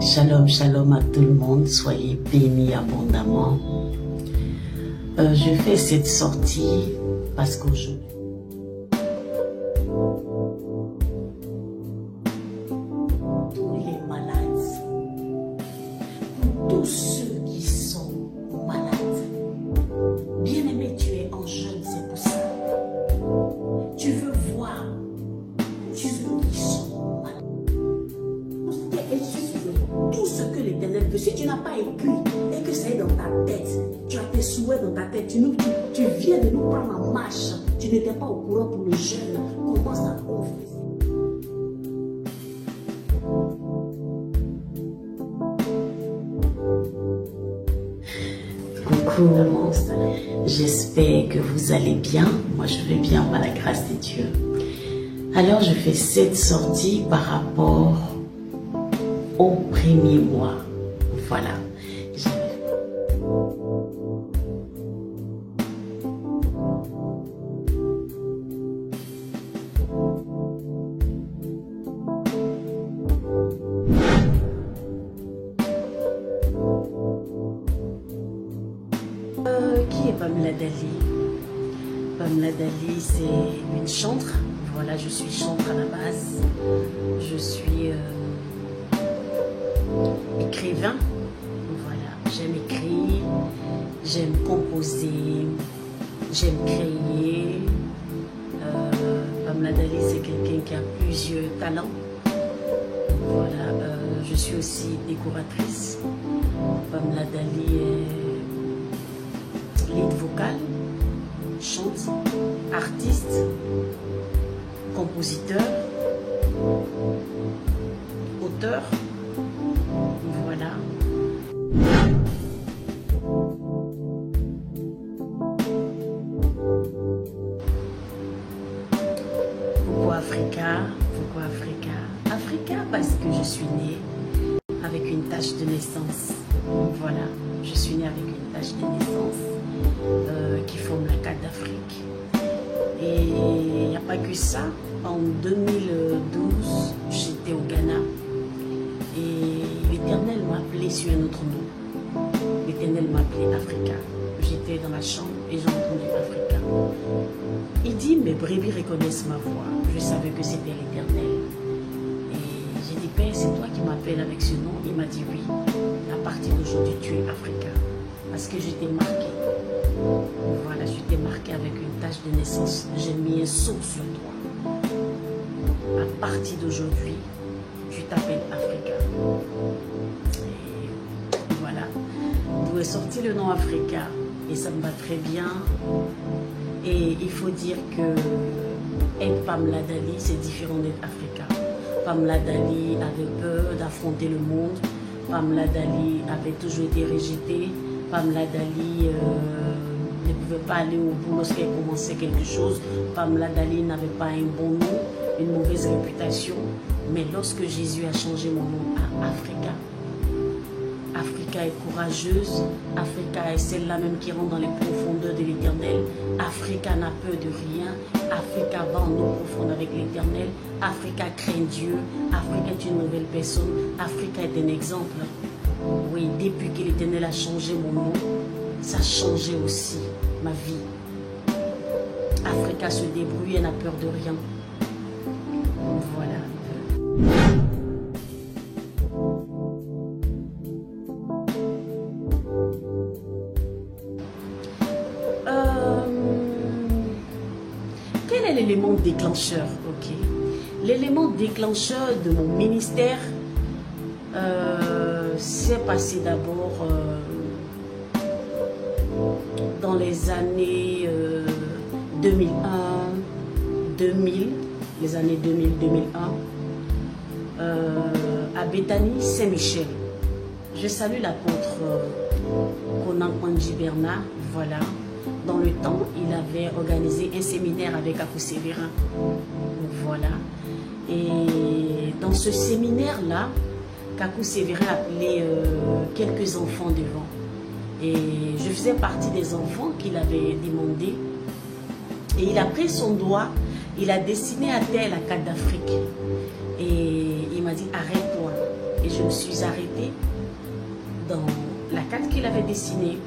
Shalom, shalom à tout le monde, soyez bénis abondamment. Je fais cette sortie parce qu'aujourd'hui, tous les malades, pour tous ceux qui sont malades, bien-aimé, tu es en jeûne, c'est pour ça. Tu veux voir ceux qui sont malades. Tout ce que l'Éternel veut, si tu n'as pas écrit et que c'est dans ta tête, tu as tes souhaits dans ta tête, tu viens de nous prendre en marche, tu n'étais pas au courant pour le jeûne, commence à confesser. Coucou, j'espère que vous allez bien. Moi je vais bien par la grâce de Dieu. Alors je fais cette sortie par rapport au premier mois. Voilà. Qui est Pamela Dali? Pamela Dali, c'est une chantre. Voilà, je suis chantre à la base. Je suis écrivain. Voilà, j'aime écrire, j'aime composer, j'aime créer. Pamela Dali, c'est quelqu'un qui a plusieurs talents. Voilà, je suis aussi décoratrice. Pamela Dali est lead vocal, chante, artiste, compositeur, auteur. Voilà. Pourquoi Africa? Pourquoi Africa? Africa parce que je suis née avec une tache de naissance. Voilà, je suis née avec une tache de naissance qui forme la carte d'Afrique. Et il n'y a pas que ça. En 2012, j'étais au Ghana. Et l'Éternel m'a appelé sur un autre nom. L'Éternel m'a appelé Africa. J'étais dans la chambre et j'ai entendu Africa. Il dit, mes brebis reconnaissent ma voix. Je savais que c'était l'Éternel. Et j'ai dit, Père, c'est toi qui m'appelles avec ce nom. Il m'a dit oui. À partir d'aujourd'hui, tu es Africa. Parce que je t'ai marqué. Voilà, je t'ai marqué avec une tache de naissance. J'ai mis un sceau sur toi. À partir d'aujourd'hui, tu t'appelles Africa. Et voilà. D'où est sorti le nom Africa. Et ça me va très bien. Et il faut dire que être Pamela Dali, c'est différent d'être Africa. Pamela Dali avait peur d'affronter le monde. Pamela Dali avait toujours été rejetée. Pamela Dali ne pouvait pas aller au bout lorsqu'elle commençait quelque chose. Pamela Dali n'avait pas un bon nom, une mauvaise réputation. Mais lorsque Jésus a changé mon nom à Africa, Africa est courageuse. Africa est celle-là même qui rentre dans les profondeurs de l'Éternel. Africa n'a peur de rien. Africa va en eau profonde avec l'Éternel. Africa craint Dieu. Africa est une nouvelle personne. Africa est un exemple. Oui, depuis que l'Éternel a changé mon nom, ça a changé aussi ma vie. Africa se débrouille, elle n'a peur de rien. Voilà. Quel est l'élément déclencheur? Ok. L'élément déclencheur de mon ministère s'est passé d'abord dans les années 2001, 2000, les années 2000-2001, à Bethany Saint-Michel. Je salue l'apôtre Conan Kwanji Bernard. Voilà. Dans le temps, il avait organisé un séminaire avec Kakou Sévérin. Voilà. Et dans ce séminaire-là, Kakou Sévérin a appelé quelques enfants devant. Et je faisais partie des enfants qu'il avait demandé. Et il a pris son doigt, il a dessiné à terre la carte d'Afrique. Et il m'a dit, arrête-toi. Et je me suis arrêtée dans la carte qu'il avait dessinée.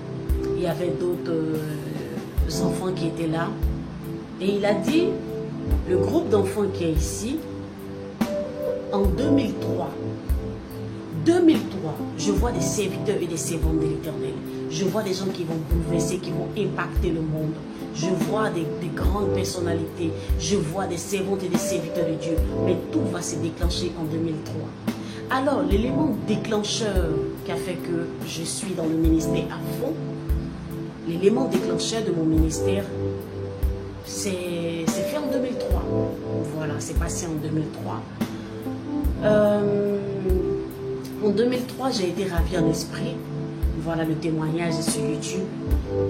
Il y avait d'autres enfants qui étaient là. Et il a dit, le groupe d'enfants qui est ici, en 2003, je vois des serviteurs et des servantes de l'Éternel. Je vois des gens qui vont bouleverser, qui vont impacter le monde. Je vois des grandes personnalités. Je vois des servantes et des serviteurs de Dieu. Mais tout va se déclencher en 2003. Alors, l'élément déclencheur qui a fait que je suis dans le ministère à fond, l'élément déclencheur de mon ministère, c'est fait en 2003. Voilà, c'est passé en 2003. En 2003, j'ai été ravie en esprit. Voilà le témoignage sur YouTube.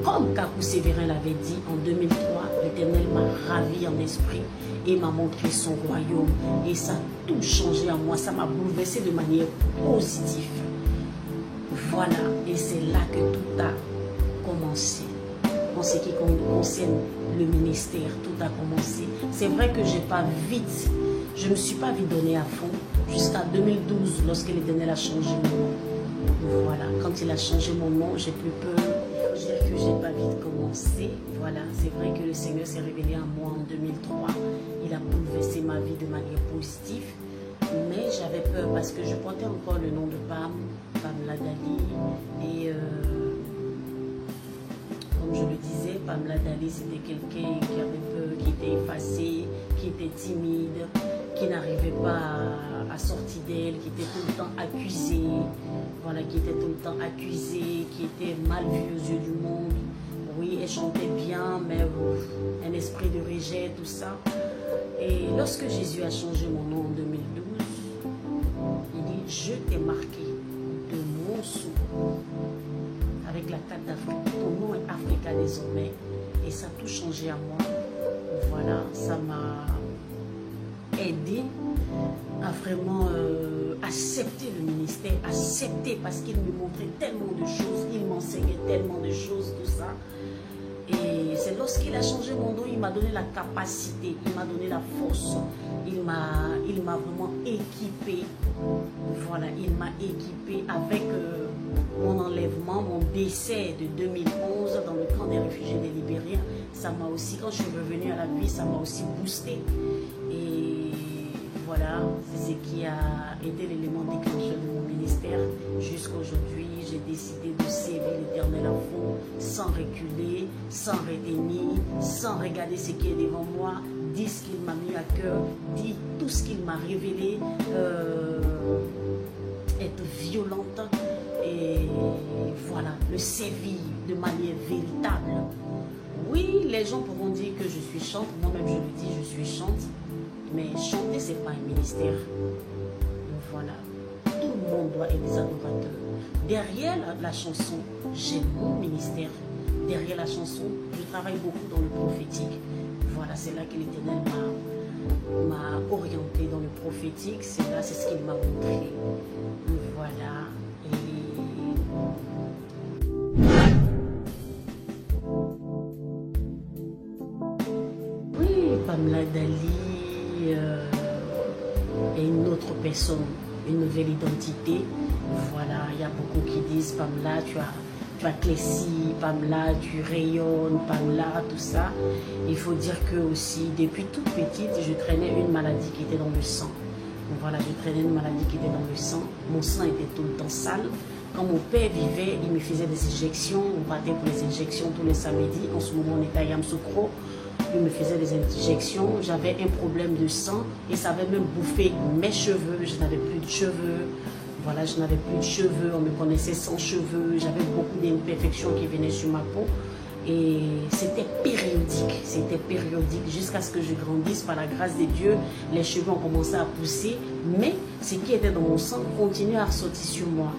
Comme Kakou Sévérin l'avait dit, en 2003, l'Éternel m'a ravie en esprit et m'a montré son royaume. Et ça a tout changé en moi. Ça m'a bouleversé de manière positive. Voilà. Et c'est là que tout a commencé. En ce qui concerne le ministère, tout a commencé. C'est vrai que je ne me suis pas vite donné à fond jusqu'à 2012 lorsque l'Éternel a changé mon nom. Voilà, quand il a changé mon nom, j'ai plus peur. Il faut dire que j'ai pas vite commencé. Voilà, c'est vrai que le Seigneur s'est révélé à moi en 2003. Il a bouleversé ma vie de manière positive. Mais j'avais peur parce que je portais encore le nom de Pamela Dali. Et comme je le disais, Pamela Dali, c'était quelqu'un qui avait peur, qui était effacé, qui était timide, qui n'arrivait pas à sortir d'elle, qui était tout le temps accusée, voilà, qui était tout le temps accusée, qui était mal vue aux yeux du monde. Oui, elle chantait bien, mais un esprit de rejet, tout ça. Et lorsque Jésus a changé mon nom en 2012, il dit, je t'ai marqué de mon sceau avec la carte d'Afrique. Ton nom est Africa désormais. Et ça a tout changé à moi. Voilà, ça m'a aidé à vraiment accepter le ministère, accepter parce qu'il me montrait tellement de choses, il m'enseignait tellement de choses, tout ça. Et c'est lorsqu'il a changé mon nom, il m'a donné la capacité, il m'a donné la force, il m'a vraiment équipé. Voilà, il m'a équipé avec mon enlèvement, mon décès de 2011 dans le camp des réfugiés des Libériens. Ça m'a aussi, quand je suis revenue à la vie, ça m'a aussi boosté. Et voilà, c'est ce qui a été l'élément déclencheur de mon ministère. Jusqu'à aujourd'hui, j'ai décidé de servir l'Éternel à fond, sans reculer, sans retenir, sans regarder ce qui est devant moi, dire ce qu'il m'a mis à cœur, dire tout ce qu'il m'a révélé, être violente et voilà, le servir de manière véritable. Oui, les gens pourront dire que je suis chante, moi-même je le dis, je suis chante. Mais chanter, ce n'est pas un ministère. Voilà. Tout le monde doit être des adorateurs. Derrière la chanson, j'ai mon ministère. Derrière la chanson, je travaille beaucoup dans le prophétique. Voilà, c'est là que l'Éternel m'a orienté dans le prophétique. C'est là, c'est ce qu'il m'a montré. Voilà. Oui, Pamela Dali et une autre personne, une nouvelle identité. Voilà, il y a beaucoup qui disent Pamela, tu as Clécy, Pamela, tu rayonnes, Pamela, tout ça. Il faut dire que aussi, depuis toute petite, je traînais une maladie qui était dans le sang. Voilà, je traînais une maladie qui était dans le sang. Mon sang était tout le temps sale. Quand mon père vivait, il me faisait des injections. On partait pour les injections tous les samedis. En ce moment, on était à Yamoussoukro. Il me faisait des injections, j'avais un problème de sang et ça avait même bouffé mes cheveux, je n'avais plus de cheveux. Voilà, je n'avais plus de cheveux, on me connaissait sans cheveux, j'avais beaucoup d'imperfections qui venaient sur ma peau. Et c'était périodique jusqu'à ce que je grandisse par la grâce de Dieu. Les cheveux ont commencé à pousser, mais ce qui était dans mon sang continuait à ressortir sur moi.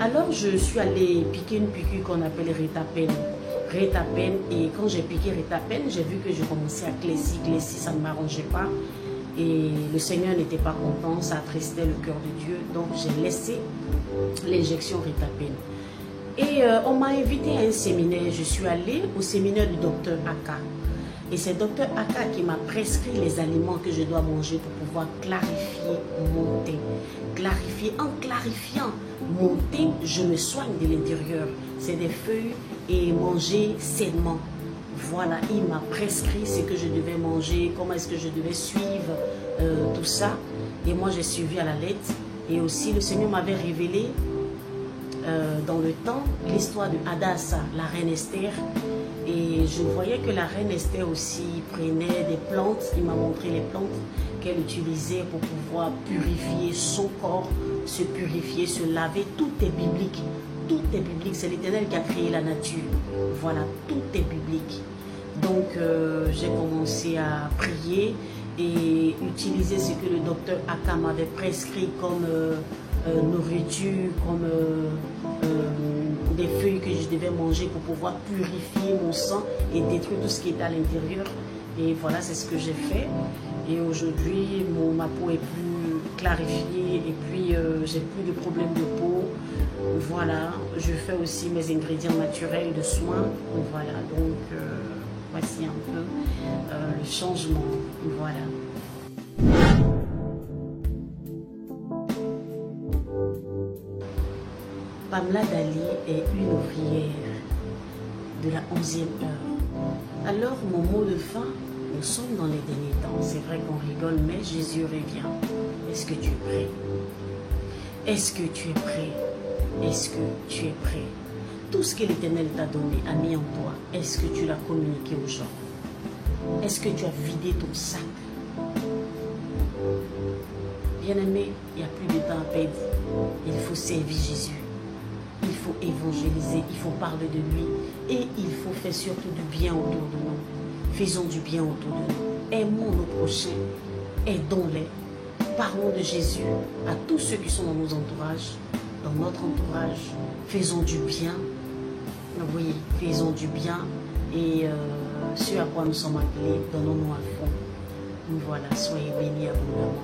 Alors je suis allée piquer une piqûre qu'on appelle Rétapène. Et quand j'ai piqué Rétapène, j'ai vu que je commençais à Clécy, ça ne m'arrangeait pas. Et le Seigneur n'était pas content, ça attristait le cœur de Dieu. Donc j'ai laissé l'injection Rétapène. Et on m'a invité à un séminaire. Je suis allée au séminaire du docteur Aka. Et c'est Docteur Aka qui m'a prescrit les aliments que je dois manger pour pouvoir clarifier mon thé. Clarifier, en clarifiant mon thé, je me soigne de l'intérieur. C'est des feuilles et manger sainement. Voilà, il m'a prescrit ce que je devais manger, comment est-ce que je devais suivre tout ça. Et moi, j'ai suivi à la lettre. Et aussi, le Seigneur m'avait révélé dans le temps l'histoire de Hadassah, la reine Esther. Et je voyais que la reine Esther aussi prenait des plantes. Il m'a montré les plantes qu'elle utilisait pour pouvoir purifier son corps, se purifier, se laver. Tout est biblique. Tout est biblique. C'est l'Éternel qui a créé la nature. Voilà, tout est biblique. Donc, j'ai commencé à prier et utiliser ce que le docteur Aka m'avait prescrit comme nourriture, comme des feuilles que je devais manger pour pouvoir purifier mon sang et détruire tout ce qui est à l'intérieur. Et voilà, c'est ce que j'ai fait. Et aujourd'hui, ma peau est plus clarifiée et puis j'ai plus de problèmes de peau. Voilà, je fais aussi mes ingrédients naturels de soins. Voilà, donc voici un peu le changement. Voilà. Pamela Dali est une ouvrière de la 11e heure. Alors, mon mot de fin, nous sommes dans les derniers temps. C'est vrai qu'on rigole, mais Jésus revient. Est-ce que tu es prêt? Est-ce que tu es prêt? Est-ce que tu es prêt? Tout ce que l'Éternel t'a donné, a mis en toi, est-ce que tu l'as communiqué aux gens? Est-ce que tu as vidé ton sac? Bien-aimé, il n'y a plus de temps à perdre. Il faut servir Jésus. Il faut évangéliser, il faut parler de lui et il faut faire surtout du bien autour de nous. Faisons du bien autour de nous. Aimons nos prochains, aidons-les. Parlons de Jésus à tous ceux qui sont dans nos entourages, dans notre entourage. Faisons du bien. Oui, faisons du bien et ce à quoi nous sommes appelés, donnons-nous à fond. Voilà, soyez bénis abondamment.